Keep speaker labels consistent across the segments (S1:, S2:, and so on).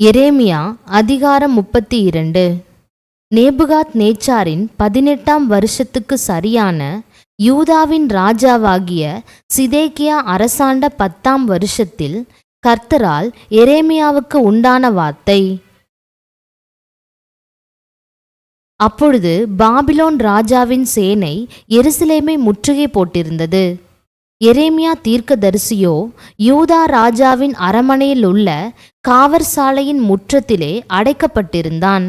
S1: எரேமியா அதிகாரம் 32. நேபுகாத் நேச்சாரின் 18ஆம் வருஷத்துக்கு சரியான யூதாவின் ராஜாவாகிய சிதேக்கியா அரசாண்ட 10ஆம் வருஷத்தில் கர்த்தரால் எரேமியாவுக்கு உண்டான வார்த்தை. அப்பொழுது பாபிலோன் ராஜாவின் சேனை எருசலேமை முற்றுகை போட்டிருந்தது. எரேமியா தீர்க்கதரிசியோ யூதா ராஜாவின் அரமனையில் உள்ள காவற்சாலையின் முற்றத்திலே அடைக்கப்பட்டிருந்தான்.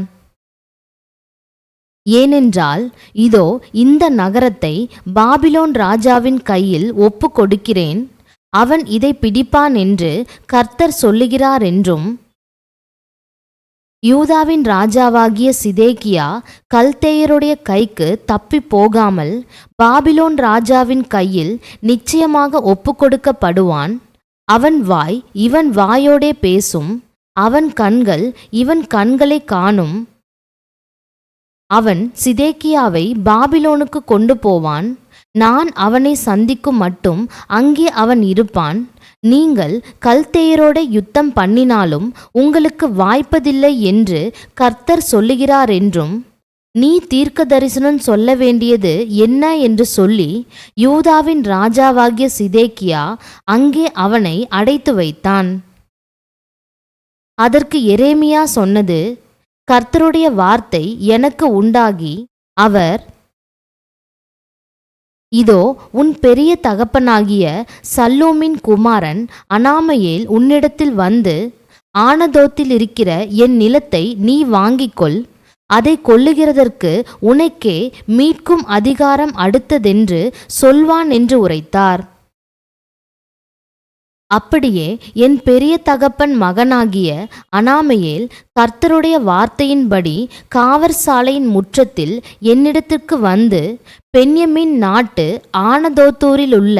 S1: ஏனென்றால் இதோ இந்த நகரத்தை பாபிலோன் ராஜாவின் கையில் ஒப்பு கொடுக்கிறேன், அவன் இதை பிடிப்பான் என்று கர்த்தர் சொல்லுகிறார் என்றும், யூதாவின் ராஜாவாகிய சிதேக்கியா கல்தேயருடைய கைக்கு தப்பி போகாமல் பாபிலோன் ராஜாவின் கையில் நிச்சயமாக ஒப்புக்கொடுக்கப்படுவான். அவன் வாய் இவன் வாயோடே பேசும், அவன் கண்கள் இவன் கண்களை காணும். அவன் சிதேக்கியாவை பாபிலோனுக்கு கொண்டு போவான். நான் அவனை சந்திக்கும் மட்டும் அங்கே அவன் இருப்பான். நீங்கள் கல்தேயரோட யுத்தம் பண்ணினாலும் உங்களுக்கு வாய்ப்பதில்லை என்று கர்த்தர் சொல்லுகிறார் என்றும், நீ தீர்க்க தரிசனம் சொல்ல வேண்டியது என்ன என்று சொல்லி யூதாவின் ராஜாவாகிய சிதேக்கியா அங்கே அவனை அடைத்து வைத்தான். அதற்கு எரேமியா சொன்னது, கர்த்தருடைய வார்த்தை எனக்கு உண்டாகி, அவர், இதோ உன் பெரிய தகப்பனாகிய சல்லூமின் குமாரன் அனாமயேல் உன்னிடத்தில் வந்து, ஆனதோத்தில் இருக்கிற என் நிலத்தை நீ வாங்கிக்கொள், அதை கொள்ளுகிறதற்கு உனக்கே மீட்கும் அதிகாரம் அடுத்ததென்று சொல்வான் என்று உரைத்தார். அப்படியே என் பெரிய தகப்பன் மகனாகிய அனாமயேல் கர்த்தருடைய வார்த்தையின்படி காவற்சாலையின் முற்றத்தில் என்னிடத்திற்கு வந்து, பென்யமீன் நாட்டு ஆனதோத்தூரில் உள்ள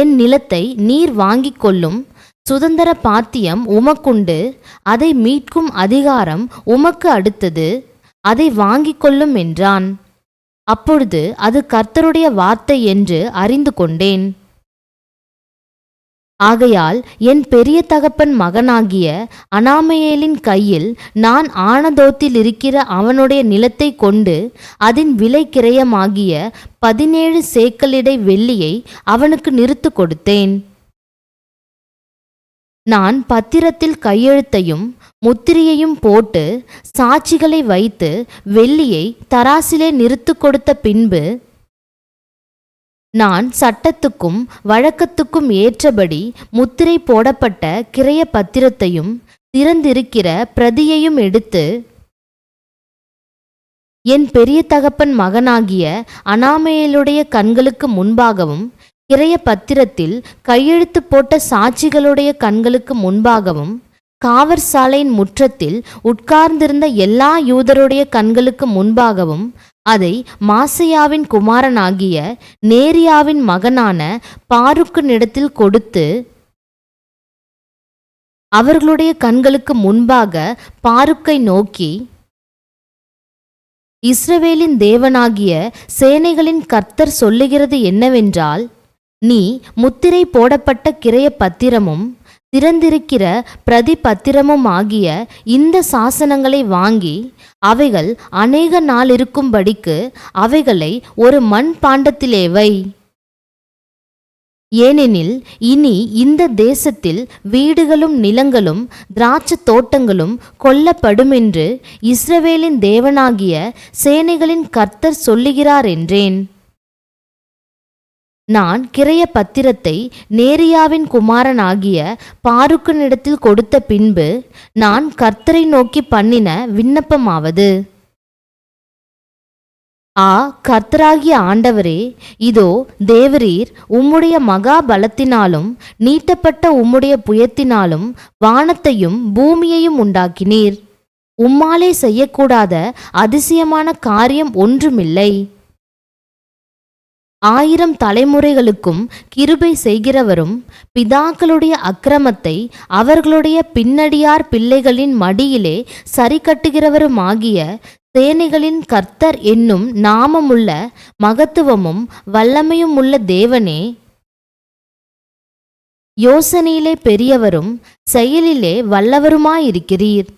S1: என் நிலத்தை நீர் வாங்கிக் கொள்ளும், சுதந்திர பாத்தியம் உமக்குண்டு, அதை மீட்கும் அதிகாரம் உமக்கு அடுத்தது, அதை வாங்கிக் கொள்ளும் என்றான். அப்பொழுது அது கர்த்தருடைய வார்த்தை என்று அறிந்து கொண்டேன். ஆகையால் என் பெரிய தகப்பன் மகனாகிய அனாமயேலின் கையில் நான் ஆனதோத்தில் இருக்கிற அவனுடைய நிலத்தை கொண்டு அதன் விலை கிரயமாகிய 17 சேக்கலிடை வெள்ளியை அவனுக்கு நிறுத்து கொடுத்தேன். நான் பத்திரத்தில் கையெழுத்தையும் முத்திரையையும் போட்டு சாட்சிகளை வைத்து வெள்ளியை தராசிலே நிறுத்து கொடுத்த பின்பு, நான் சட்டத்துக்கும் வழக்கத்துக்கும் ஏற்றபடி முத்திரை போடப்பட்ட கிரய பத்திரத்தையும் திறந்திருக்கிற பிரதியையும் எடுத்து என் பெரிய தகப்பன் மகனாகிய அனாமயேலுடைய கண்களுக்கு முன்பாகவும் கிரய பத்திரத்தில் கையெழுத்து போட்ட சாட்சிகளுடைய கண்களுக்கு முன்பாகவும் காவற்சாலையின் முற்றத்தில் உட்கார்ந்திருந்த எல்லா யூதருடைய கண்களுக்கு முன்பாகவும் அதை மாசையாவின் குமாரனாகிய நேரியாவின் மகனான பாருக்கினிடத்தில் கொடுத்து, அவர்களுடைய கண்களுக்கு முன்பாக பாருக்கை நோக்கி, இஸ்ரவேலின் தேவனாகிய சேனைகளின் கர்த்தர் சொல்லுகிறது என்னவென்றால், நீ முத்திரை போடப்பட்ட கிரய பத்திரமும் திறந்திருக்கிற பிரதி பத்திரமும் ஆகிய இந்த சாசனங்களை வாங்கி அவைகள் அநேக நாள் இருக்கும்படிக்கு அவைகளை ஒரு மண் பாண்டத்திலே வை. ஏனெனில் இனி இந்த தேசத்தில் வீடுகளும் நிலங்களும் திராட்சை தோட்டங்களும் கொல்லப்படுமென்று இஸ்ரவேலின் தேவனாகிய சேனைகளின் கர்த்தர் சொல்லுகிறார் என்றேன். நான் கிரய பத்திரத்தை நேரியாவின் குமாரனாகிய பாருக்கினிடத்தில் கொடுத்த பின்பு நான் கர்த்தரை நோக்கி பண்ணின விண்ணப்பமாவது, கர்த்தராகிய ஆண்டவரே, இதோ தேவரீர் உம்முடைய மகா பலத்தினாலும் நீட்டப்பட்ட உம்முடைய புயத்தினாலும் வானத்தையும் பூமியையும் உண்டாக்கினீர். உம்மாலே செய்யக்கூடாத அதிசயமான காரியம் ஒன்றுமில்லை. 1000 தலைமுறைகளுக்கும் கிருபை செய்கிறவரும் பிதாக்களுடைய அக்கிரமத்தை அவர்களுடைய பின்னடியார் பிள்ளைகளின் மடியிலே சரி கட்டுகிறவருமாகிய சேனைகளின் கர்த்தர் என்னும் நாமமுள்ள மகத்துவமும் வல்லமையும் உள்ள தேவனே, யோசனையிலே பெரியவரும் செயலிலே வல்லவருமாயிருக்கிறீர்.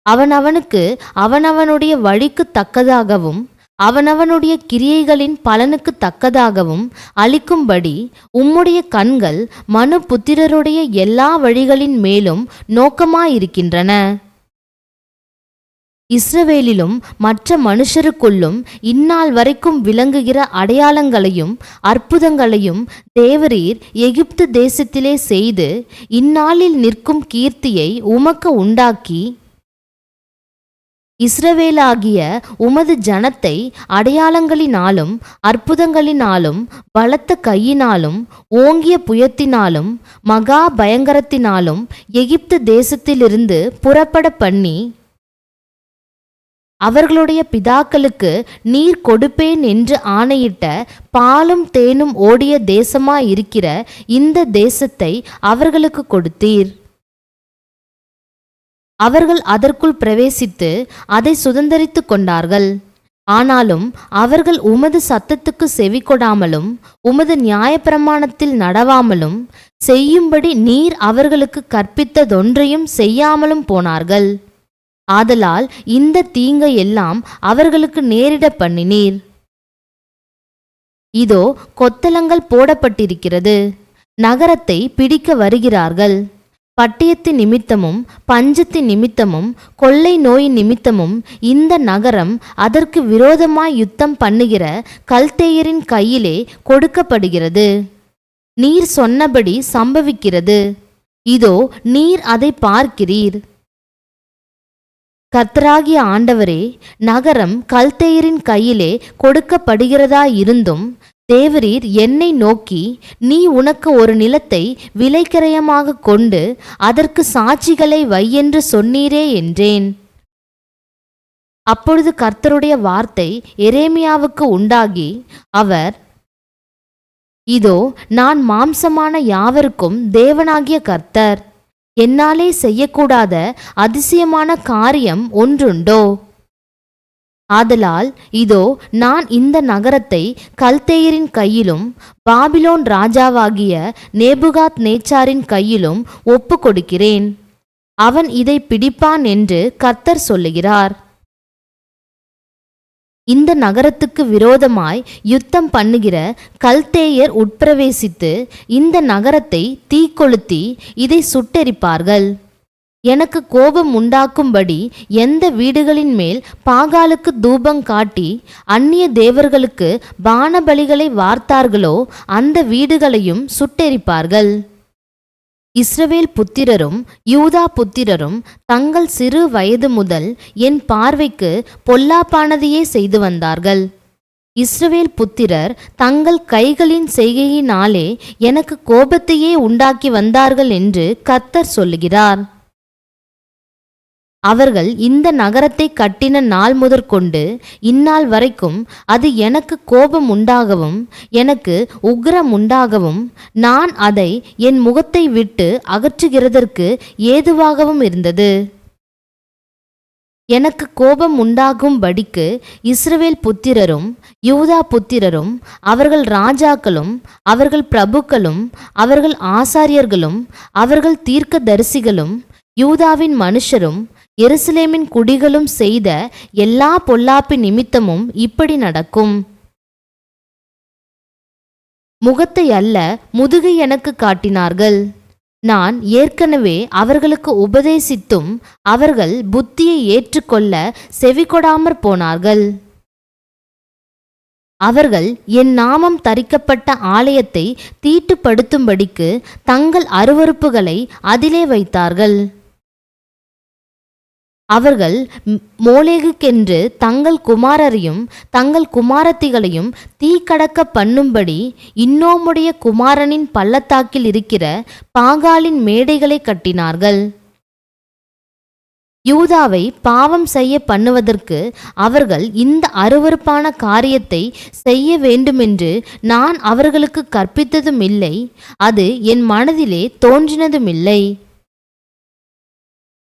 S1: அவனவனுக்கு அவனவனுடைய வழிக்கு தக்கதாகவும் அவனவனுடைய கிரியைகளின் பலனுக்கு தக்கதாகவும் அளிக்கும்படி உம்முடைய கண்கள் மனுபுத்திரருடைய எல்லா வழிகளின் மேலும் நோக்கமாயிருக்கின்றன. இஸ்ரவேலிலும் மற்ற மனுஷருக்குள்ளும் இந்நாள் வரைக்கும் விளங்குகிற அடையாளங்களையும் அற்புதங்களையும் தேவரீர் எகிப்து தேசத்திலே செய்து இந்நாளில் நிற்கும் கீர்த்தியை உமக்கு உண்டாக்கி இஸ்ரவேலாகிய உமது ஜனத்தை அடையாளங்களினாலும் அற்புதங்களினாலும் பலத்த கையினாலும் ஓங்கிய புயத்தினாலும் மகா பயங்கரத்தினாலும் எகிப்து தேசத்திலிருந்து புறப்பட பண்ணி அவர்களுடைய பிதாக்களுக்கு நீர் கொடுப்பேன் என்று ஆணையிட்ட பாலும் தேனும் ஓடிய தேசமாயிருக்கிற இந்த தேசத்தை அவர்களுக்கு கொடுத்தீர். அவர்கள் அதற்குள் பிரவேசித்து அதை சுதந்தரித்து கொண்டார்கள். ஆனாலும் அவர்கள் உமது சத்தத்துக்கு செவிகொடாமலும் உமது நியாயப்பிரமாணத்தில் நடவாமலும் செய்யும்படி நீர் அவர்களுக்கு கற்பித்ததொன்றையும் செய்யாமலும் போனார்கள். ஆதலால் இந்த தீங்கை எல்லாம் அவர்களுக்கு நேரிட பண்ணினீர். இதோ கொத்தளங்கள் போடப்பட்டிருக்கிறது, நகரத்தை பிடிக்க வருகிறார்கள். பட்டயத்தின் நிமித்தமும் பஞ்சத்தின் நிமித்தமும் கொள்ளை நோய் நிமித்தமும் இந்த நகரம் அதற்கு விரோதமாய் யுத்தம் பண்ணுகிற கல்தேயரின் கையிலே கொடுக்கப்படுகிறது. நீர் சொன்னபடி சம்பவிக்கிறது. இதோ நீர் அதை பார்க்கிறீர். கர்த்தராகிய ஆண்டவரே, நகரம் கல்தேயரின் கையிலே கொடுக்கப்படுகிறதாயிருந்தும் தேவரீர் என்னை நோக்கி, நீ உனக்கு ஒரு நிலத்தை விலைக்கிரயமாக கொண்டு அதற்கு சாட்சிகளை வையென்று சொன்னீரே என்றேன். அப்பொழுது கர்த்தருடைய வார்த்தை எரேமியாவுக்கு உண்டாகி, அவர், இதோ நான் மாம்சமான யாவருக்கும் தேவனாகிய கர்த்தர், என்னாலே செய்யக்கூடாத அதிசயமான காரியம் ஒன்றுண்டோ? ஆதலால் இதோ நான் இந்த நகரத்தை கல்தேயரின் கையிலும் பாபிலோன் ராஜாவாகிய நேபுகாத் நேச்சாரின் கையிலும் ஒப்பு கொடுக்கிறேன். அவன் இதை பிடிப்பான் என்று கர்த்தர் சொல்லுகிறார். இந்த நகரத்துக்கு விரோதமாய் யுத்தம் பண்ணுகிற கல்தேயர் உட்பிரவேசித்து இந்த நகரத்தை தீக்கொளுத்தி இதை சுட்டெரிப்பார்கள். எனக்கு கோபம் உண்டாக்கும்படி எந்த வீடுகளின் மேல் பாகாலுக்கு தூபம் காட்டி அந்நிய தேவர்களுக்கு பானபலிகளை வார்த்தார்களோ அந்த வீடுகளையும் சுட்டெரிப்பார்கள். இஸ்ரவேல் புத்திரரும் யூதா புத்திரரும் தங்கள் சிறு வயது முதல் என் பார்வைக்கு பொல்லாப்பானதையே செய்து வந்தார்கள். இஸ்ரவேல் புத்திரர் தங்கள் கைகளின் செய்கையினாலே எனக்கு கோபத்தையே உண்டாக்கி வந்தார்கள் என்று கர்த்தர் சொல்லுகிறார். அவர்கள் இந்த நகரத்தை கட்டின நாள் முதற்கொண்டு இந்நாள் வரைக்கும் அது எனக்கு கோபம் உண்டாகவும் எனக்கு உக்கிரம் உண்டாகவும் நான் அதை என் முகத்தை விட்டு அகற்றுகிறதற்கு ஏதுவாகவும் இருந்தது. எனக்கு கோபம் உண்டாகும்படிக்கு இஸ்ரவேல் புத்திரரும் யூதா புத்திரரும் அவர்கள் ராஜாக்களும் அவர்கள் பிரபுக்களும் அவர்கள் ஆசாரியர்களும் அவர்கள் தீர்க்கதரிசிகளும் யூதாவின் மனுஷரும் எருசலேமின் குடிகளும் செய்த எல்லா பொல்லாப்பு நிமித்தமும் இப்படி நடக்கும். முகத்தை அல்ல முதுகை எனக்கு காட்டினார்கள். நான் ஏற்கனவே அவர்களுக்கு உபதேசித்தும் அவர்கள் புத்தியை ஏற்றுக்கொள்ள செவிகொடாமற் போனார்கள். அவர்கள் என் நாமம் தரிக்கப்பட்ட ஆலயத்தை தீட்டுப்படுத்தும்படிக்கு தங்கள் அருவருப்புகளை அதிலே வைத்தார்கள். அவர்கள் மோளேகுக்கென்று தங்கள் குமாரரையும் தங்கள் குமாரத்திகளையும் தீக்கடக்க பண்ணும்படி இன்னோமுடைய குமாரனின் பள்ளத்தாக்கில் இருக்கிற பாகாலின் மேடைகளை கட்டினார்கள். யூதாவை பாவம் செய்ய பண்ணுவதற்கு அவர்கள் இந்த அருவருப்பான காரியத்தை செய்ய வேண்டுமென்று நான் அவர்களுக்கு கற்பித்ததும் இல்லை, அது என் மனதிலே தோன்றினதுமில்லை.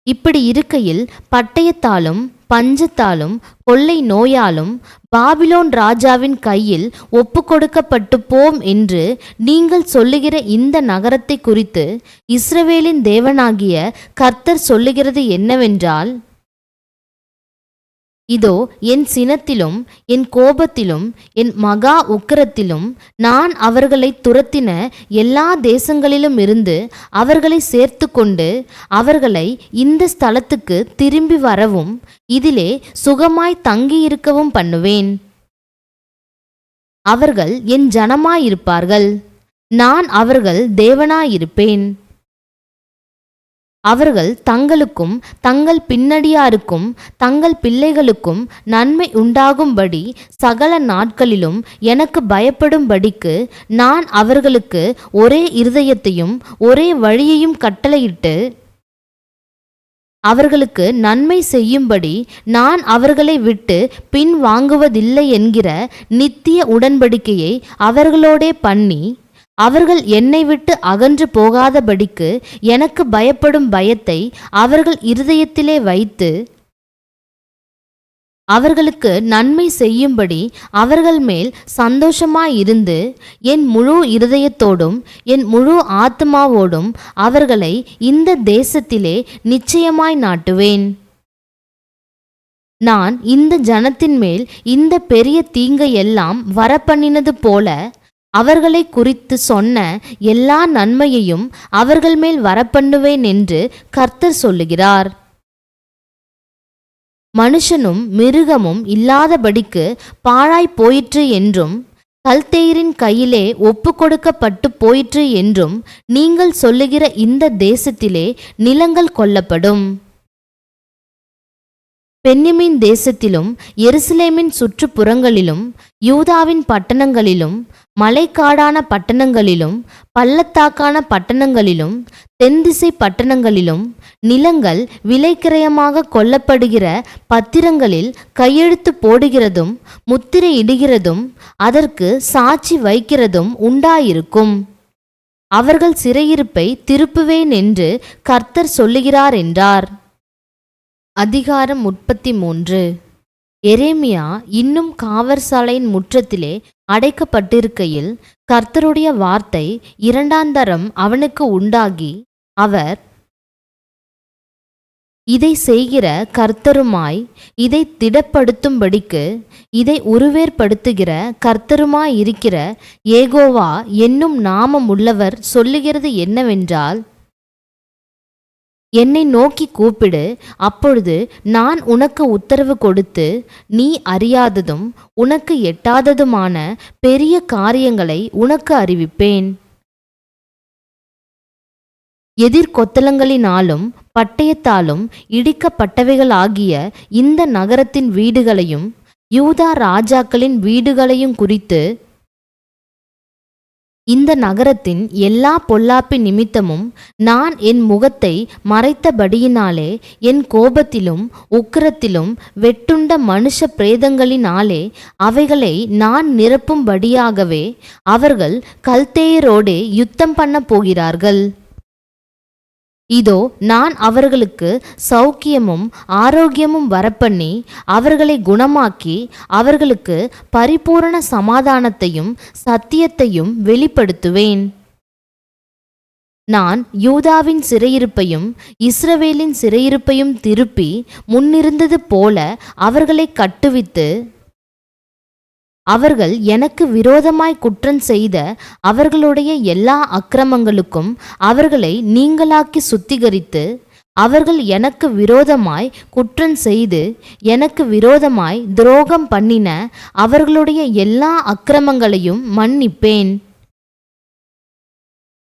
S1: இப்படி இருக்கையில் பட்டயத்தாலும் பஞ்சத்தாலும் கொள்ளை நோயாலும் பாபிலோன் ராஜாவின் கையில் ஒப்புக்கொடுக்கப்பட்டு போம் என்று நீங்கள் சொல்லுகிற இந்த நகரத்தை குறித்து இஸ்ரவேலின் தேவனாகிய கர்த்தர் சொல்லுகிறது என்னவென்றால், இதோ என் சினத்திலும் என் கோபத்திலும் என் மகா உக்கிரத்திலும் நான் அவர்களை துரத்தின எல்லா தேசங்களிலும் இருந்து அவர்களை சேர்த்து கொண்டு அவர்களை இந்த ஸ்தலத்துக்கு திரும்பி வரவும் இதிலே சுகமாய் தங்கியிருக்கவும் பண்ணுவேன். அவர்கள் என் ஜனமாயிருப்பார்கள், நான் அவர்கள் தேவனாயிருப்பேன். அவர்கள் தங்களுக்கும் தங்கள் பின்னடியாருக்கும் தங்கள் பிள்ளைகளுக்கும் நன்மை உண்டாகும்படி சகல நாட்களிலும் எனக்கு பயப்படும்படிக்கு நான் அவர்களுக்கு ஒரே இருதயத்தையும் ஒரே வழியையும் கட்டளையிட்டு அவர்களுக்கு நன்மை செய்யும்படி நான் அவர்களை விட்டு பின் வாங்குவதில்லை என்கிற நித்திய உடன்படிக்கையை அவர்களோடே பண்ணி அவர்கள் என்னை விட்டு அகன்று போகாதபடிக்கு எனக்கு பயப்படும் பயத்தை அவர்கள் இருதயத்திலே வைத்து அவர்களுக்கு நன்மை செய்யும்படி அவர்கள் மேல் சந்தோஷமாயிருந்து என் முழு இருதயத்தோடும் என் முழு ஆத்மாவோடும் அவர்களை இந்த தேசத்திலே நிச்சயமாய் நாட்டுவேன். நான் இந்த ஜனத்தின் மேல் இந்த பெரிய தீங்கையெல்லாம் வரப்பண்ணினது போல அவர்களை குறித்து சொன்ன எல்லா நன்மையையும் அவர்கள் மேல் வரப்பண்ணுவேன் என்று கர்த்தர் சொல்லுகிறார். மனுஷனும் மிருகமும் இல்லாதபடிக்கு பாழாய் போயிற்று என்றும் கல்தேயரின் கையிலே ஒப்பு கொடுக்கப்பட்டு போயிற்று என்றும் நீங்கள் சொல்லுகிற இந்த தேசத்திலே நிலங்கள் கொல்லப்படும். பென்யமீன் தேசத்திலும் எருசலேமின் சுற்றுப்புறங்களிலும் யூதாவின் பட்டணங்களிலும் மலைக்காடான பட்டணங்களிலும் பள்ளத்தாக்கான பட்டணங்களிலும் தென்திசை பட்டணங்களிலும் நிலங்கள் விலைக்கிரயமாக கொல்லப்படுகிற பத்திரங்களில் கையெழுத்து போடுகிறதும் முத்திரையிடுகிறதும் அதற்கு சாட்சி வைக்கிறதும் உண்டாயிருக்கும். அவர்கள் சிறையிருப்பை திருப்புவேன் என்று கர்த்தர் சொல்லுகிறார் என்றார். அதிகாரம் 33. எரேமியா இன்னும் காவற்சாலையின் முற்றத்திலே அடைக்கப்பட்டிருக்கையில் கர்த்தருடைய வார்த்தை இரண்டாந்தரம் அவனுக்கு உண்டாகி, அவர் இதை செய்கிற கர்த்தருமாய் இதை திடப்படுத்தும்படிக்கு இதை உருவேற்படுத்துகிற கர்த்தருமாயிருக்கிற யெகோவா என்னும் நாமமுள்ளவர் சொல்லுகிறது என்னவென்றால், என்னை நோக்கி கூப்பிடு, அப்பொழுது நான் உனக்கு உத்தரவு கொடுத்து நீ அறியாததும் உனக்கு எட்டாததுமான பெரிய காரியங்களை உனக்கு அறிவிப்பேன். எதிர்கொத்தலங்களினாலும் பட்டயத்தாலும் இடிக்கப்பட்டவைகளாகிய இந்த நகரத்தின் வீடுகளையும் யூதா ராஜாக்களின் வீடுகளையும் குறித்து இந்த நகரத்தின் எல்லா பொல்லாப்பின் நிமித்தமும் நான் என் முகத்தை மறைத்தபடியினாலே என் கோபத்திலும் உக்கிரத்திலும் வெட்டுண்ட மனுஷ பிரேதங்களினாலே அவைகளை நான் நிரப்பும்படியாகவே அவர்கள் கல்தேயரோடே யுத்தம் பண்ண போகிறார்கள். இதோ நான் அவர்களுக்கு சௌக்கியமும் ஆரோக்கியமும் வரப்பண்ணி அவர்களை குணமாக்கி அவர்களுக்கு பரிபூரண சமாதானத்தையும் சத்தியத்தையும் வெளிப்படுத்துவேன். நான் யூதாவின் சிறையிருப்பையும் இஸ்ரவேலின் சிறையிருப்பையும் திருப்பி முன்னிருந்தது போல அவர்களை கட்டுவித்து அவர்கள் எனக்கு விரோதமாய் குற்றம் செய்த அவர்களுடைய எல்லா அக்கிரமங்களுக்கும் அவர்களை நீங்களாக்கி சுத்திகரித்து அவர்கள் எனக்கு விரோதமாய் குற்றம் செய்து எனக்கு விரோதமாய் துரோகம் பண்ணின அவர்களுடைய எல்லா அக்கிரமங்களையும் மன்னிப்பேன்.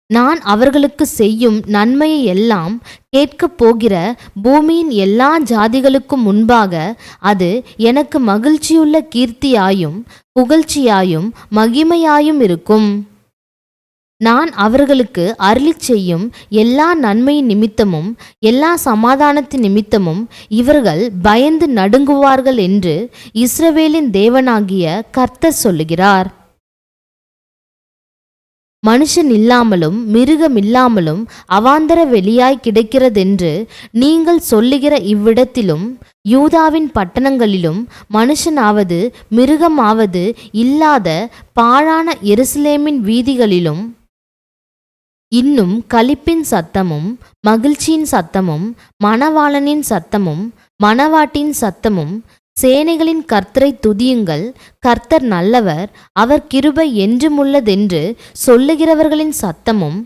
S1: நான் அவர்களுக்கு செய்யும் நன்மையை எல்லாம் கேட்கப் போகிற பூமியின் எல்லா ஜாதிகளுக்கும் முன்பாக அது எனக்கு மகிழ்ச்சியுள்ள கீர்த்தியாயும் புகழ்ச்சியாயும் மகிமையாயும் இருக்கும். நான் அவர்களுக்கு அருளிச் செய்யும் எல்லா நன்மையின் நிமித்தமும் எல்லா சமாதானத்தின் நிமித்தமும் இவர்கள் பயந்து நடுங்குவார்கள் என்று இஸ்ரவேலின் தேவனாகிய கர்த்தர் சொல்லுகிறார். மனுஷன் இல்லாமலும் மிருகம் இல்லாமலும் அவாந்தர வெளியாய் கிடக்கிறதென்று நீங்கள் சொல்லுகிற இவ்விடத்திலும் யூதாவின் பட்டணங்களிலும் மனுஷனாவது மிருகமாவது இல்லாத பாழான எருசலேமின் வீதிகளிலும் இன்னும் களிப்பின் சத்தமும் மகிழ்ச்சியின் சத்தமும் மணவாளனின் சத்தமும் மணவாட்டின் சத்தமும் சேனைகளின் கர்த்தரை துதியுங்கள், கர்த்தர் நல்லவர், அவர் கிருபை என்றுமுள்ளதென்று சொல்லுகிறவர்களின் சத்தமும்,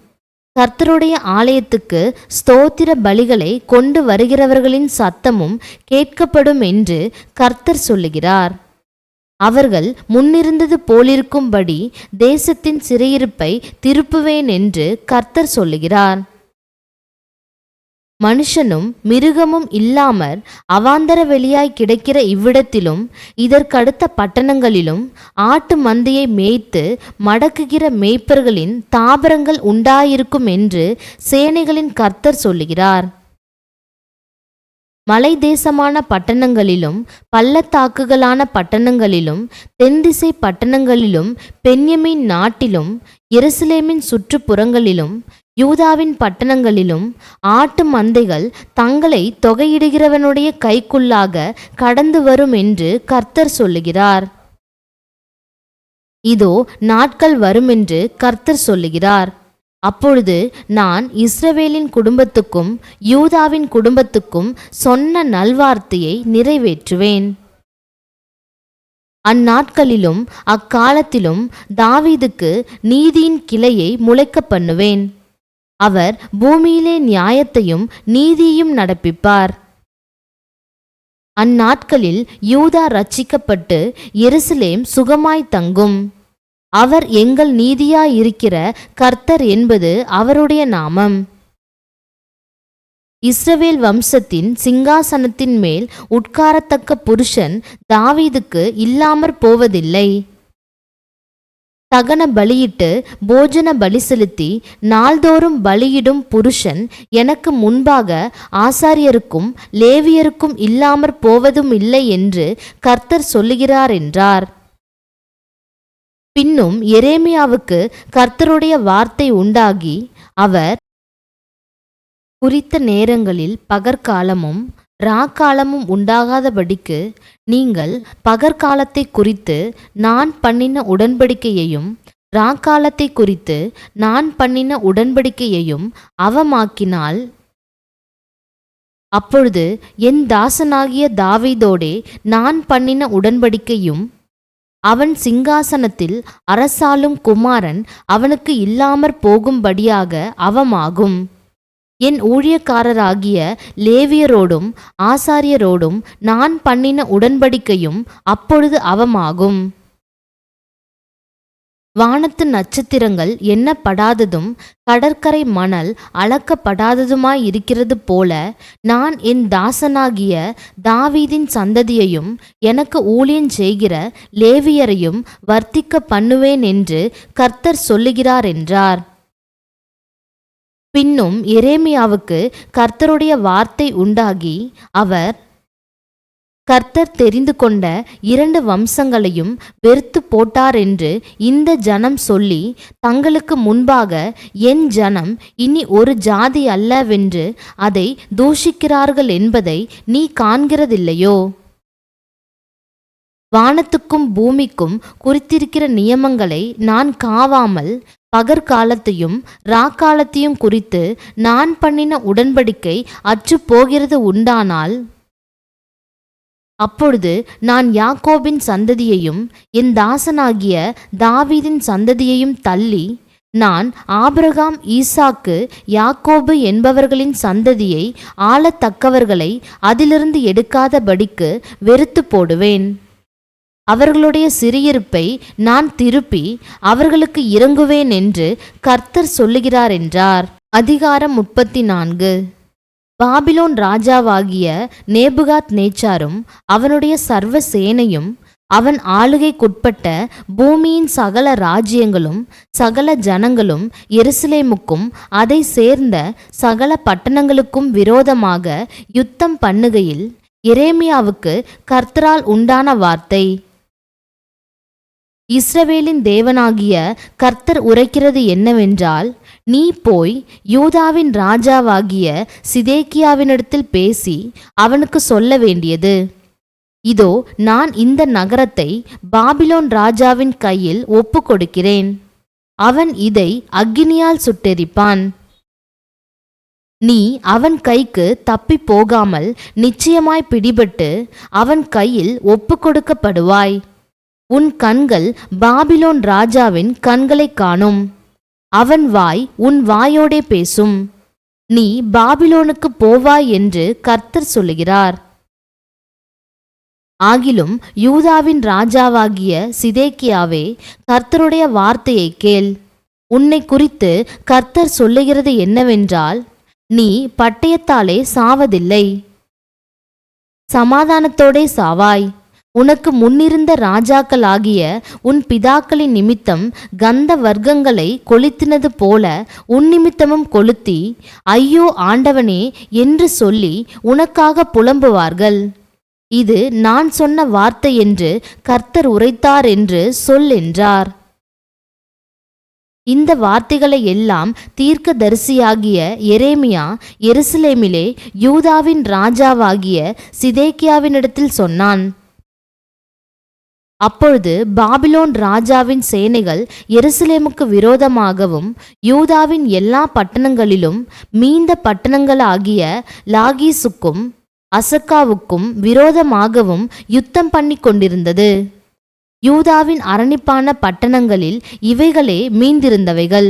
S1: கர்த்தருடைய ஆலயத்துக்கு ஸ்தோத்திர பலிகளை கொண்டு வருகிறவர்களின் சத்தமும் கேட்கப்படும் என்று கர்த்தர் சொல்லுகிறார். அவர்கள் முன்னிருந்தது போலிருக்கும்படி தேசத்தின் சிறையிருப்பை திருப்புவேன் என்று கர்த்தர் சொல்லுகிறார். மனுஷனும் மிருகமும் இல்லாமற் அவாந்தர வெளியாய் கிடக்கிற இவ்விடத்திலும் இதற்கடுத்த பட்டணங்களிலும் ஆட்டு மந்தையை மேய்த்து மடக்குகிற மேய்ப்பர்களின் தாபரங்கள் உண்டாயிருக்கும் என்று சேனைகளின் கர்த்தர் சொல்லுகிறார். மலை தேசமான பட்டணங்களிலும் பள்ளத்தாக்குகளான பட்டணங்களிலும் தென்திசை பட்டணங்களிலும் பென்யமீன் நாட்டிலும் எருசலேமின் சுற்றுப்புறங்களிலும் யூதாவின் பட்டணங்களிலும் ஆட்டு மந்தைகள் தங்களை தொகையிடுகிறவனுடைய கைக்குள்ளாக கடந்து வரும் என்று கர்த்தர் சொல்லுகிறார். இதோ நாட்கள் வருமென்று கர்த்தர் சொல்லுகிறார். அப்பொழுது நான் இஸ்ரவேலின் குடும்பத்துக்கும் யூதாவின் குடும்பத்துக்கும் சொன்ன நல்வார்த்தையை நிறைவேற்றுவேன். அந்நாட்களிலும் அக்காலத்திலும் தாவீதுக்கு நீதியின் கிளையை முளைக்க பண்ணுவேன். அவர் பூமியிலே நியாயத்தையும் நீதியையும் நடப்பிப்பார். அந்நாட்களில் யூதா ரட்சிக்கப்பட்டு எருசலேம் சுகமாய் தங்கும். அவர் எங்கள் நீதியாயிருக்கிற கர்த்தர் என்பது அவருடைய நாமம். இஸ்ரவேல் வம்சத்தின் சிங்காசனத்தின் மேல் உட்காரத்தக்க புருஷன் தாவீதுக்கு இல்லாமற் போவதில்லை. தகன பலியிட்டு போஜன பலி செலுத்தி நாள்தோறும் பலியிடும் புருஷன் எனக்கு முன்பாக ஆசாரியருக்கும் லேவியருக்கும் இல்லாமற் போவதும் இல்லை என்று கர்த்தர் சொல்லுகிறார் என்றார். பின்னும் எரேமியாவுக்கு கர்த்தருடைய வார்த்தை உண்டாகி, அவர் குறித்த நேரங்களில் பகற்காலமும் ராக்காலமும் உண்டாகாதபடிக்கு நீங்கள் பகற்காலத்தை குறித்து நான் பண்ணின உடன்படிக்கையையும் ராக்காலத்தை குறித்து நான் பண்ணின உடன்படிக்கையையும் அவமாக்கினால், அப்பொழுது என் தாசனாகிய தாவீதோடே நான் பண்ணின உடன்படிக்கையும் அவன் சிங்காசனத்தில் அரசாளும் குமாரன் அவனுக்கு இல்லாமற் போகும்படியாக அவமாகும். என் ஊழியக்காரராகிய லேவியரோடும் ஆசாரியரோடும் நான் பண்ணின உடன்படிக்கையும் அப்பொழுது அவமாகும். வானத்து நட்சத்திரங்கள் எண்ணப்படாததும் கடற்கரை மணல் அளக்கப்படாததுமாயிருக்கிறது போல நான் என் தாசனாகிய தாவீதின் சந்ததியையும் எனக்கு ஊழியன் செய்கிற லேவியரையும் வர்த்திக்க பண்ணுவேன் என்று கர்த்தர் சொல்லுகிறார் என்றார். பின்னும் எரேமியாவுக்கு கர்த்தருடைய வார்த்தை உண்டாகி, அவர் கர்த்தர் தெரிந்து கொண்ட 2 வம்சங்களையும் வெறுத்து போட்டார் என்று இந்த ஜனம் சொல்லி தங்களுக்கு முன்பாக என் ஜனம் இனி ஒரு ஜாதி அல்லவென்று அதை தூஷிக்கிறார்கள் என்பதை நீ காண்கிறதில்லையோ? வானத்துக்கும் பூமிக்கும் குறித்திருக்கிற நியமங்களை நான் காவாமல் பகற்காலத்தையும் ராக்காலத்தையும் குறித்து நான் பண்ணின உடன்படிக்கை அற்று போகிறது உண்டானால், அப்பொழுது நான் யாக்கோபின் சந்ததியையும் என் தாசனாகிய தாவீதின் சந்ததியையும் தள்ளி, நான் ஆபிரகாம் ஈசாக்கு யாக்கோபு என்பவர்களின் சந்ததியை ஆளத்தக்கவர்களை அதிலிருந்து எடுக்காதபடிக்கு வெறுத்து போடுவேன். அவர்களுடைய சிறையிருப்பை நான் திருப்பி அவர்களுக்கு இறங்குவேன் என்று கர்த்தர் சொல்லுகிறார் என்றார். அதிகாரம் 34. பாபிலோன் ராஜாவாகிய நேபுகாத் நேச்சாரும் அவனுடைய சர்வ சேனையும் அவன் ஆளுகைக்குட்பட்ட பூமியின் சகல ராஜ்யங்களும் சகல ஜனங்களும் எருசலேமுக்கும் அதை சேர்ந்த சகல பட்டணங்களுக்கும் விரோதமாக யுத்தம் பண்ணுகையில் எரேமியாவுக்கு கர்த்தரால் உண்டான வார்த்தை: இஸ்ரவேலின் தேவனாகிய கர்த்தர் உரைக்கிறது என்னவென்றால், நீ போய் யூதாவின் ராஜாவாகிய சிதேக்கியாவினிடத்தில் பேசி அவனுக்கு சொல்ல வேண்டியது: இதோ நான் இந்த நகரத்தை பாபிலோன் ராஜாவின் கையில் ஒப்பு கொடுக்கிறேன். அவன் இதை அக்கினியால் சுட்டெரிப்பான். நீ அவன் கைக்கு தப்பி போகாமல் நிச்சயமாய் பிடிபட்டு அவன் கையில் ஒப்பு கொடுக்கப்படுவாய். உன் கண்கள் பாபிலோன் ராஜாவின் கண்களைக் காணும். அவன் வாய் உன் வாயோடே பேசும். நீ பாபிலோனுக்கு போவாய் என்று கர்த்தர் சொல்லுகிறார். ஆகிலும் யூதாவின் ராஜாவாகிய சிதேக்கியாவே, கர்த்தருடைய வார்த்தையை கேள். உன்னை குறித்து கர்த்தர் சொல்லுகிறது என்னவென்றால், நீ பட்டயத்தாலே சாவதில்லை, சமாதானத்தோடே சாவாய். உனக்கு முன்னிருந்த ராஜாக்களாகிய உன் பிதாக்களின் நிமித்தம் கந்த வர்க்கங்களை கொளுத்தினது போல உன் நிமித்தமும் கொளுத்தி, ஐயோ ஆண்டவனே என்று சொல்லி உனக்காக புலம்புவார்கள். இது நான் சொன்ன வார்த்தை என்று கர்த்தர் உரைத்தார் என்று சொல் என்றார். இந்த வார்த்தைகளை எல்லாம் தீர்க்கதரிசியாகிய எரேமியா எருசலேமிலே யூதாவின் ராஜாவாகிய சிதேக்கியாவினிடத்தில் சொன்னான். அப்பொழுது பாபிலோன் ராஜாவின் சேனைகள் எருசலேமுக்கு விரோதமாகவும் யூதாவின் எல்லா பட்டணங்களிலும் மீந்த பட்டணங்களாகிய லாகீசுக்கும் அசக்காவுக்கும் விரோதமாகவும் யுத்தம் பண்ணி கொண்டிருந்தது. யூதாவின் அரணிப்பான பட்டணங்களில் இவைகளே மீந்திருந்தவைகள்.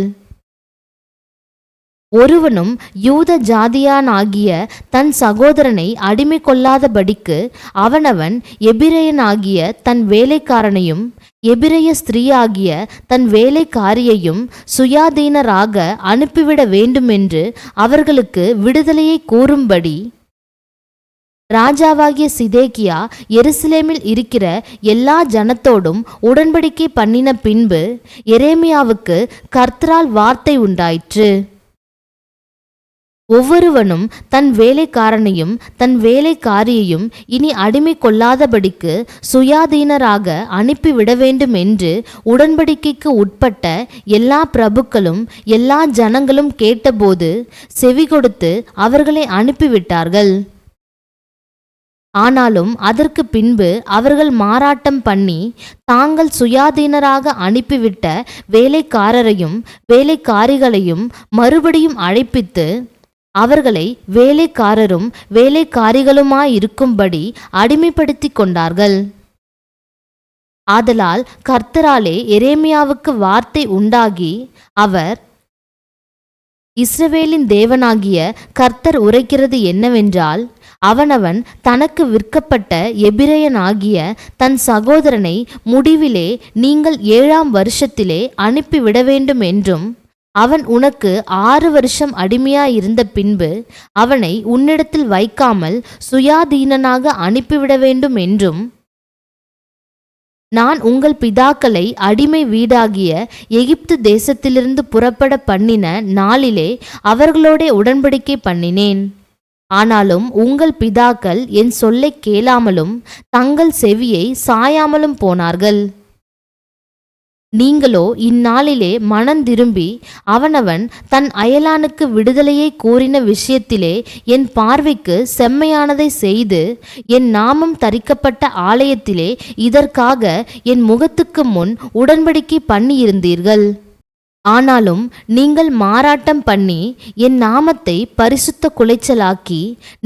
S1: ஒருவனும் யூத ஜாதியானாகிய தன் சகோதரனை அடிமை கொள்ளாதபடிக்கு அவனவன் எபிரெயனாகிய தன் வேலைக்காரனையும் எபிரெய ஸ்திரீயாகிய தன் வேலைக்காரியையும் சுயாதீனராக அனுப்பிவிட வேண்டுமென்று அவர்களுக்கு விடுதலையை கூறும்படி ராஜாவாகிய சிதேக்கியா எருசலேமில் இருக்கிற எல்லா ஜனத்தோடும் உடன்படிக்கை பண்ணின பின்பு எரேமியாவுக்கு கர்த்தரால் வார்த்தை உண்டாயிற்று. ஒவ்வொருவனும் தன் வேலைக்காரனையும் தன் வேலைக்காரியையும் இனி அடிமை கொள்ளாதபடிக்கு சுயாதீனராக அனுப்பிவிட வேண்டும் என்று உடன்படிக்கைக்கு உட்பட்ட எல்லா பிரபுக்களும் எல்லா ஜனங்களும் கேட்டபோது செவி கொடுத்து அவர்களை அனுப்பிவிட்டார்கள். ஆனாலும் அதற்கு பின்பு அவர்கள் மாறாட்டம் பண்ணி தாங்கள் சுயாதீனராக அனுப்பிவிட்ட வேலைக்காரரையும் வேலைக்காரிகளையும் மறுபடியும் அழைப்பித்து அவர்களை வேலைக்காரரும் வேலைக்காரிகளுமாயிருக்கும்படி அடிமைப்படுத்தி கொண்டார்கள். ஆதலால் கர்த்தராலே எரேமியாவுக்கு வார்த்தை உண்டாகி அவர், இஸ்ரவேலின் தேவனாகிய கர்த்தர் உரைக்கிறது என்னவென்றால், அவனவன் தனக்கு விற்கப்பட்ட எபிரெயனாகிய தன் சகோதரனை முடிவிலே நீங்கள் 7ஆம் வருஷத்திலே அனுப்பிவிட வேண்டும் என்றும், அவன் உனக்கு 6 வருஷம் அடிமையாயிருந்த பின்பு அவனை உன்னிடத்தில் வைக்காமல் சுயாதீனனாக அனுப்பிவிட வேண்டும் என்றும், நான் உங்கள் பிதாக்களை அடிமை வீடாகிய எகிப்து தேசத்திலிருந்து புறப்பட பண்ணின நாளிலே அவர்களோட உடன்படிக்கை பண்ணினேன். ஆனாலும் உங்கள் பிதாக்கள் என் சொல்லை கேளாமலும் தங்கள் செவியை சாயாமலும் போனார்கள். நீங்களோ இந்நாளிலே மனந்திரும்பி அவனவன் தன் அயலானுக்கு விடுதலையை கூறின விஷயத்திலே என் பார்வைக்கு செம்மையானதை செய்து என் நாமம் தரிக்கப்பட்ட ஆலயத்திலே இதற்காக என் முகத்துக்கு முன் உடன்படிக்கை பண்ணியிருந்தீர்கள். ஆனாலும் நீங்கள் மாறாட்டம் பண்ணி என் நாமத்தை பரிசுத்த குலைச்சலாக்கி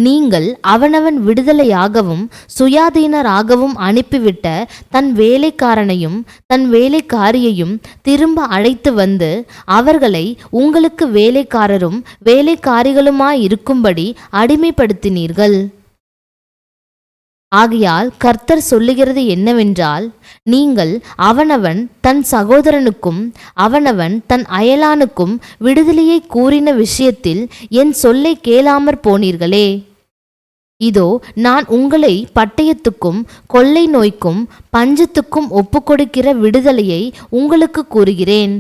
S1: நீங்கள் அவனவன் விடுதலையாகவும் சுயாதீனராகவும் அனுப்பிவிட்ட தன் வேலைக்காரனையும் தன் வேலைக்காரியையும் திரும்ப அழைத்து வந்து அவர்களை உங்களுக்கு வேலைக்காரரும் வேலைக்காரிகளுமாயிருக்கும்படி அடிமைப்படுத்தினீர்கள். ஆகையால் கர்த்தர் சொல்லுகிறது என்னவென்றால், நீங்கள் அவனவன் தன் சகோதரனுக்கும் அவனவன் தன் அயலானுக்கும் விடுதலையை கூறின விஷயத்தில் என் சொல்லை கேளாமற் போனீர்களே. இதோ நான் உங்களை பட்டயத்துக்கும் கொள்ளை நோய்க்கும் பஞ்சத்துக்கும் ஒப்புக்கொடுக்கிற விடுதலையை உங்களுக்கு கூறுகிறேன்.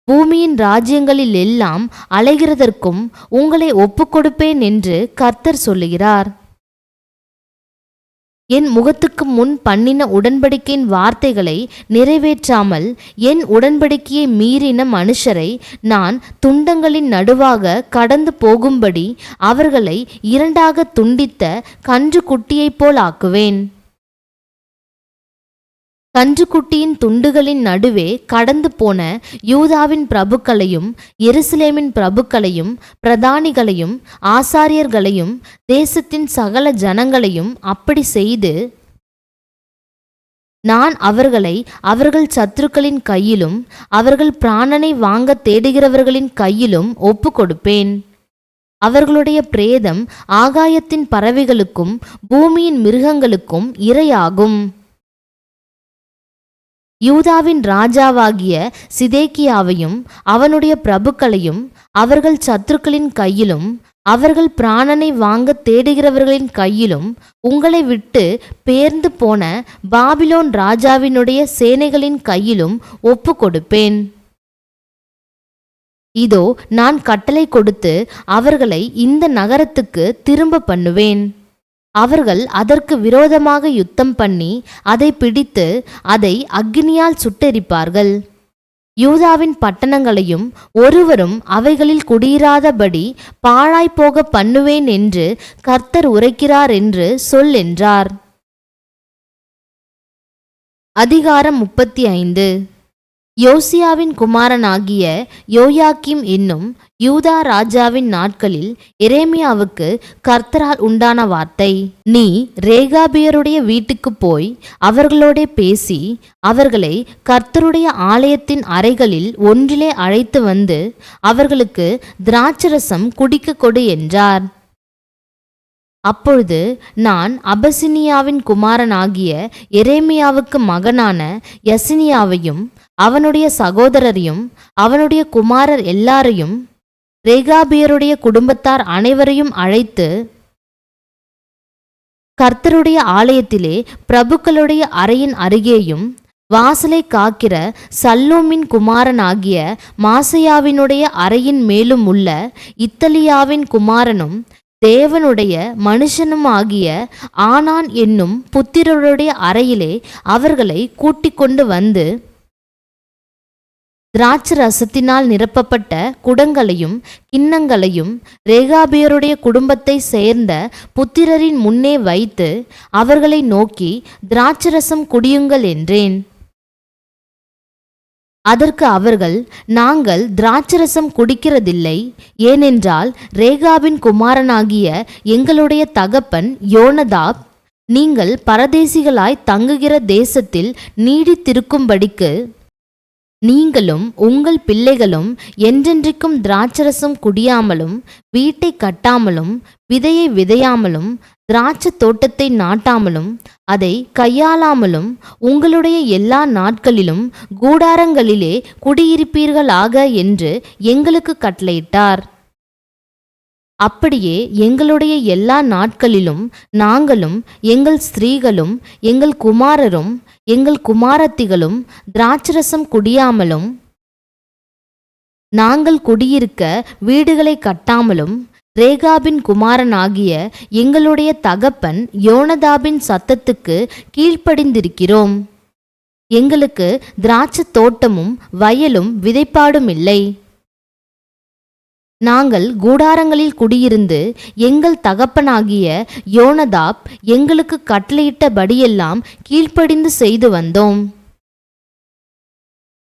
S1: பூமியின் ராஜ்யங்களில் எல்லாம் அலைகிறதற்கும் உங்களை ஒப்புக்கொடுப்பேன் என்று கர்த்தர் சொல்லுகிறார். என் முகத்துக்கு முன் பண்ணின உடன்படிக்கையின் வார்த்தைகளை நிறைவேற்றாமல் என் உடன்படிக்கையை மீறின மனுஷரை நான் துண்டங்களின் நடுவாக கடந்து போகும்படி அவர்களை 2ஆக துண்டித்த கன்று குட்டியைப் போல் ஆக்குவேன். கன்றுக்குட்டியின் துண்டுகளின் நடுவே கடந்து போன யூதாவின் பிரபுக்களையும் எருசலேமின் பிரபுக்களையும் பிரதானிகளையும் ஆசாரியர்களையும் தேசத்தின் சகல ஜனங்களையும் அப்படி செய்து நான் அவர்களை அவர்கள் சத்துருக்களின் கையிலும் அவர்கள் பிராணனை வாங்க தேடுகிறவர்களின் கையிலும் ஒப்பு கொடுப்பேன். அவர்களுடைய பிரேதம் ஆகாயத்தின் பறவைகளுக்கும் பூமியின் மிருகங்களுக்கும் இரையாகும். யூதாவின் ராஜாவாகிய சிதேக்கியாவையும் அவனுடைய பிரபுக்களையும் அவர்கள் சத்துருக்களின் கையிலும் அவர்கள் பிராணனை வாங்க தேடுகிறவர்களின் கையிலும் உங்களை விட்டு பேர்ந்து போன பாபிலோன் ராஜாவினுடைய சேனைகளின் கையிலும் ஒப்பு கொடுப்பேன். இதோ நான் கட்டளை கொடுத்து அவர்களை இந்த நகரத்துக்கு திரும்ப பண்ணுவேன். அவர்கள் அதற்கு விரோதமாக யுத்தம் பண்ணி அதை பிடித்து அதை அக்கினியால் சுட்டெரிப்பார்கள். யூதாவின் பட்டணங்களையும் ஒருவரும் அவைகளில் குடியிராதபடி பாழாய்ப்போக பண்ணுவேன் என்று கர்த்தர் உரைக்கிறார் என்று சொல் என்றார். அதிகாரம் 35. யோசியாவின் குமாரனாகிய யோயாக்கீம் என்னும் யூதா ராஜாவின் நாட்களில் எரேமியாவுக்கு கர்த்தரால் உண்டான வார்த்தை. நீ ரேகாபியருடைய வீட்டுக்கு போய் அவர்களோட பேசி அவர்களை கர்த்தருடைய ஆலயத்தின் அறைகளில் ஒன்றிலே அழைத்து வந்து அவர்களுக்கு திராட்சரசம் குடிக்க கொடு என்றார். அப்பொழுது நான் அபசினியாவின் குமாரனாகிய எரேமியாவுக்கு மகனான யசினியாவையும் அவனுடைய சகோதரரையும் அவனுடைய குமாரர் எல்லாரையும் ரேகாபியருடைய குடும்பத்தார் அனைவரையும் அழைத்து கர்த்தருடைய ஆலயத்திலே பிரபுக்களுடைய அறையின் அருகேயும் வாசலை காக்கிற சல்லூமின் குமாரனாகிய மாசையாவினுடைய அறையின் மேலும் உள்ள இத்தலியாவின் குமாரனும் தேவனுடைய மனுஷனுமாகிய ஆனான் என்னும் புத்திரருடைய அறையிலே அவர்களை கூட்டிக் கொண்டு வந்து திராட்சரசத்தினால் நிரப்பப்பட்ட குடங்களையும் கிண்ணங்களையும் ரேகாபியருடைய குடும்பத்தை சேர்ந்த புத்திரரின் முன்னே வைத்து அவர்களை நோக்கி திராட்சரசம் குடியுங்கள் என்றேன். அதற்கு அவர்கள், நாங்கள் திராட்சரசம் குடிக்கிறதில்லை, ஏனென்றால் ரேகாபின் குமாரனாகிய எங்களுடைய தகப்பன் யோனதாப் நீங்கள் பரதேசிகளாய் தங்குகிற தேசத்தில் நீடித்திருக்கும்படிக்கு நீங்களும் உங்கள் பிள்ளைகளும் என்றென்றைக்கும் திராட்சரசம் குடியாமலும் வீட்டை கட்டாமலும் விதையை விதையாமலும் திராட்சை தோட்டத்தை நாட்டாமலும் அதை கையாளாமலும் உங்களுடைய எல்லா நாட்களிலும் கூடாரங்களிலே குடியிருப்பீர்களாக என்று எங்களுக்கு கட்டளையிட்டார். அப்படியே எங்களுடைய எல்லா நாட்களிலும் நாங்களும் எங்கள் ஸ்திரீகளும் எங்கள் குமாரரும் எங்கள் குமாரத்திகளும் திராட்சரசம் குடியாமலும் நாங்கள் குடியிருக்க வீடுகளை கட்டாமலும் ரேகாபின் குமாரனாகிய எங்களுடைய தகப்பன் யோனதாபின் சத்தத்துக்கு கீழ்ப்படிந்திருக்கிறோம். எங்களுக்கு திராட்சை தோட்டமும் வயலும் விதைப்பாடும் இல்லை. நாங்கள் கூடாரங்களில் குடியிருந்து எங்கள் தகப்பனாகிய யோனதாப் எங்களுக்கு கட்டளையிட்டபடியெல்லாம் கீழ்ப்படிந்து செய்து வந்தோம்.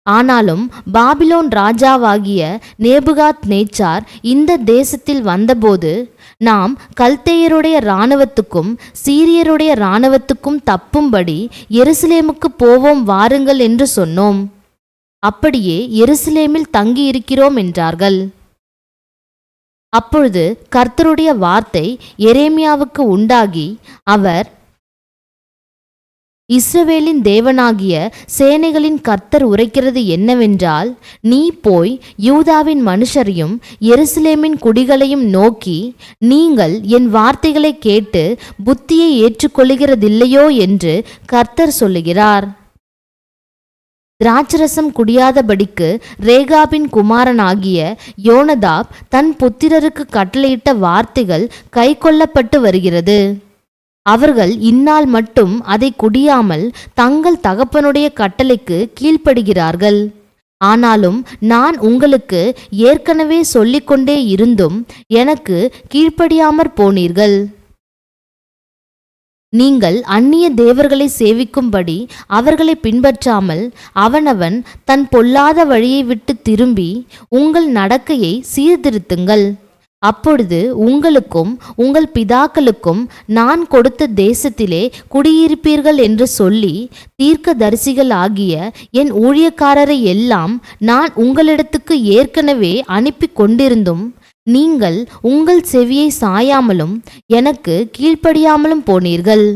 S1: ஆனாலும் பாபிலோன் ராஜாவாகிய நேபுகாத் நேச்சார் இந்த தேசத்தில் வந்தபோது நாம் கல்தேயருடைய இராணுவத்துக்கும் சீரியருடைய இராணுவத்துக்கும் தப்பும்படி எருசலேமுக்கு போவோம் வாருங்கள் என்று சொன்னோம். அப்படியே எருசலேமில் தங்கியிருக்கிறோம் என்றார்கள். அப்பொழுது கர்த்தருடைய வார்த்தை எரேமியாவுக்கு உண்டாகி அவர், இஸ்ரவேலின் தேவனாகிய சேனைகளின் கர்த்தர் உரைக்கிறது என்னவென்றால், நீ போய் யூதாவின் மனுஷரையும் எருசலேமின் குடிகளையும் நோக்கி, நீங்கள் என் வார்த்தைகளை கேட்டு புத்தியை ஏற்றுக்கொள்கிறதில்லையோ என்று கர்த்தர் சொல்லுகிறார். திராட்சரசம் குடியாதபடிக்கு ரேகாபின் குமாரனாகிய யோனதாப் தன் புத்திரருக்கு கட்டளையிட்ட வார்த்தைகள் கை கொள்ளப்பட்டு வருகிறது. அவர்கள் இந்நாள் மட்டும் அதை குடியாமல் தங்கள் தகப்பனுடைய கட்டளைக்கு கீழ்ப்படுகிறார்கள். ஆனாலும் நான் உங்களுக்கு ஏற்கனவே சொல்லிக்கொண்டே இருந்தும் எனக்கு கீழ்ப்படியாமற் போனீர்கள். நீங்கள் அந்நிய தேவர்களை சேவிக்கும்படி அவர்களை பின்பற்றாமல் அவனவன் தன் பொல்லாத வழியை விட்டு திரும்பி உங்கள் நடக்கையை சீர்திருத்துங்கள். அப்பொழுது உங்களுக்கும் உங்கள் பிதாக்களுக்கும் நான் கொடுத்த தேசத்திலே குடியிருப்பீர்கள் என்று சொல்லி தீர்க்கதரிசிகள் ஆகிய என் ஊழியக்காரரை எல்லாம் நான் உங்களிடத்துக்கு ஏற்கனவே அனுப்பி கொண்டிருந்தும் நீங்கள் உங்கள் செவியை சாயாமலும் எனக்கு கீழ்ப்படியாமலும் போனீர்கள்.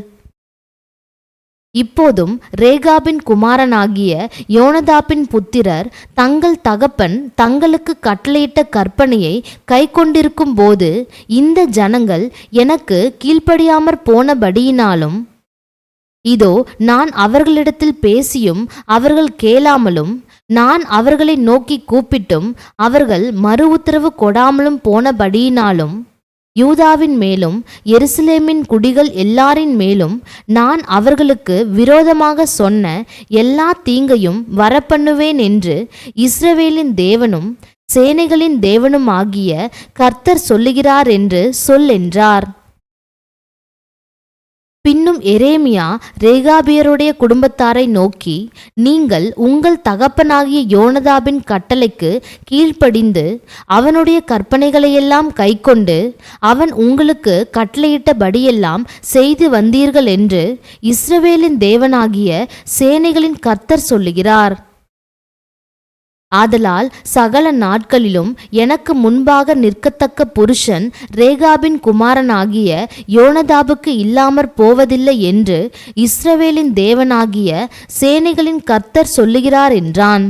S1: இப்போதும் ரேகாபின் குமாரனாகிய யோனதாபின் புத்திரர் தங்கள் தகப்பன் தங்களுக்கு கட்டளையிட்ட கற்பனையை கைக்கொண்டிருக்கும் போது இந்த ஜனங்கள் எனக்கு கீழ்ப்படியாமற் போனபடியினாலும் இதோ நான் அவர்களிடத்தில் பேசியும் அவர்கள் கேளாமலும் நான் அவர்களை நோக்கி கூப்பிட்டும் அவர்கள் மறு உத்தரவு கொடாமலும் போனபடியினாலும் யூதாவின் மேலும் எருசலேமின் குடிகள் எல்லாரின் மேலும் நான் அவர்களுக்கு விரோதமாக சொன்ன எல்லா தீங்கையும் வரப்பண்ணுவேன் என்று இஸ்ரவேலின் தேவனும் சேனைகளின் தேவனும் ஆகிய கர்த்தர் சொல்லுகிறார் என்று சொல் என்றார். பின்னும் எரேமியா ரேகாபியருடைய குடும்பத்தாரை நோக்கி, நீங்கள் உங்கள் தகப்பனாகிய யோனதாபின் கட்டளைக்கு கீழ்ப்படிந்து அவனுடைய கற்பனைகளையெல்லாம் கைக்கொண்டு அவன் உங்களுக்கு கட்டளையிட்டபடியெல்லாம் செய்து வந்தீர்கள் என்று இஸ்ரவேலின் தேவனாகிய சேனைகளின் கர்த்தர் சொல்லுகிறார். ஆதலால் சகல நாட்களிலும் எனக்கு முன்பாக நிற்கத்தக்க புருஷன் ரேகாபின் குமாரனாகிய யோனதாபுக்கு இல்லாமற் போவதில்லை என்று இஸ்ரவேலின் தேவனாகிய சேனைகளின் கர்த்தர் சொல்லுகிறார் என்றான்.